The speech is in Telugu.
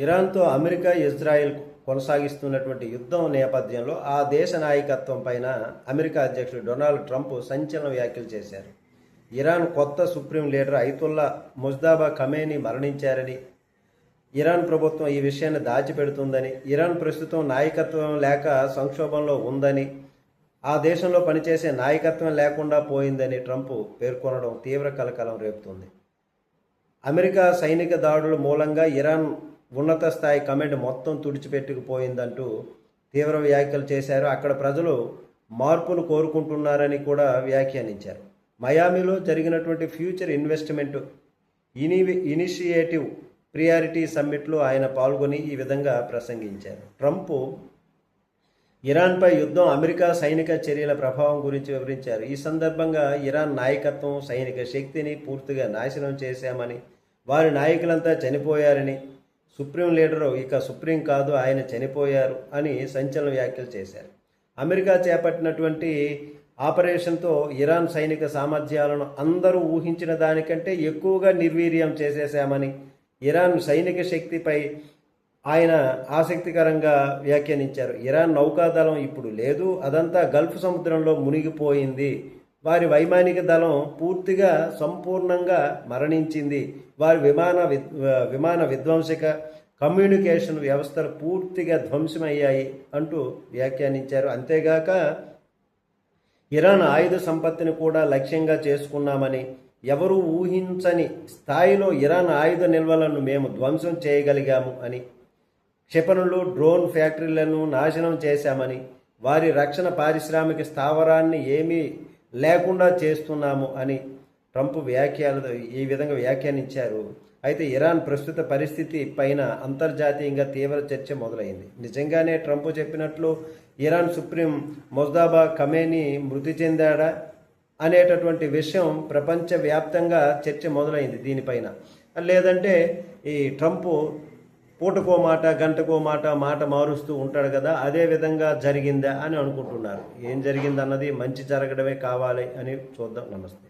ఇరాన్తో అమెరికా, ఇజ్రాయెల్ కొనసాగిస్తున్నటువంటి యుద్ధం నేపథ్యంలో ఆ దేశ నాయకత్వం పైన అమెరికా అధ్యక్షుడు డొనాల్డ్ ట్రంప్ సంచలన వ్యాఖ్యలు చేశారు. ఇరాన్ కొత్త supreme leader Ayatollah Mojtaba Khamenei మరణించారని, ఇరాన్ ప్రభుత్వం ఈ విషయాన్ని దాచిపెడుతుందని, ఇరాన్ ప్రస్తుతం నాయకత్వం లేక సంక్షోభంలో ఉందని, ఆ దేశంలో పనిచేసే నాయకత్వం లేకుండా పోయిందని ట్రంప్ పేర్కొనడం తీవ్ర కలకలం రేపుతుంది. అమెరికా సైనిక దాడుల మూలంగా ఇరాన్ ఉన్నత స్థాయి కమాండ్ మొత్తం తుడిచిపెట్టుకుపోయిందంటూ తీవ్ర వ్యాఖ్యలు చేశారు. అక్కడ ప్రజలు మార్పును కోరుకుంటున్నారని కూడా వ్యాఖ్యానించారు. మయామిలో జరిగినటువంటి ఫ్యూచర్ ఇన్వెస్ట్మెంట్ ఇనిషియేటివ్ ప్రియారిటీ సమ్మిట్లో ఆయన పాల్గొని ఈ విధంగా ప్రసంగించారు. ట్రంప్ ఇరాన్పై యుద్ధం, అమెరికా సైనిక చర్యల ప్రభావం గురించి వివరించారు. ఈ సందర్భంగా ఇరాన్ నాయకత్వం, సైనిక శక్తిని పూర్తిగా నాశనం చేశామని, వారి నాయకులంతా చనిపోయారని, సుప్రీం లీడరు ఇక సుప్రీం కాదు, ఆయన చనిపోయారు అని సంచలన వ్యాఖ్యలు చేశారు. అమెరికా చేపట్టినటువంటి ఆపరేషన్తో ఇరాన్ సైనిక సామర్థ్యాలను అందరూ ఊహించిన దానికంటే ఎక్కువగా నిర్వీర్యం చేసేశామని, ఇరాన్ సైనిక శక్తిపై ఆయన ఆసక్తికరంగా వ్యాఖ్యానించారు. ఇరాన్ నౌకాదళం ఇప్పుడు లేదు, అదంతా గల్ఫ్ సముద్రంలో మునిగిపోయింది. వారి వైమానిక దళం పూర్తిగా సంపూర్ణంగా మరణించింది. వారి విమాన విధ్వంసక కమ్యూనికేషన్ వ్యవస్థలు పూర్తిగా ధ్వంసమయ్యాయి అంటూ వ్యాఖ్యానించారు. అంతేగాక ఇరాన్ ఆయుధ సంపత్తిని కూడా లక్ష్యంగా చేసుకున్నామని, ఎవరూ ఊహించని స్థాయిలో ఇరాన్ ఆయుధ నిల్వలను మేము ధ్వంసం చేయగలిగాము అని, క్షిపణులు, డ్రోన్ ఫ్యాక్టరీలను నాశనం చేశామని, వారి రక్షణ పారిశ్రామిక స్థావరాన్ని ఏమీ లేకుండా చేస్తున్నాము అని ట్రంప్ ఈ విధంగా వ్యాఖ్యానించారు. అయితే ఇరాన్ ప్రస్తుత పరిస్థితి పైన అంతర్జాతీయంగా తీవ్ర చర్చ మొదలైంది. నిజంగానే ట్రంప్ చెప్పినట్లు ఇరాన్ సుప్రీం ముజ్తబా ఖమేనీ మృతి చెందాడా అనేటటువంటి విషయం ప్రపంచవ్యాప్తంగా చర్చ మొదలైంది దీనిపైన. లేదంటే ఈ ట్రంప్ పూటకో మాట, గంటకో మాట మారుస్తూ ఉంటాడు కదా, అదే విధంగా జరిగిందా అని అనుకుంటున్నారు. ఏం జరిగిందన్నది మంచి జరగడమే కావాలి అని చూద్దాం. నమస్తే.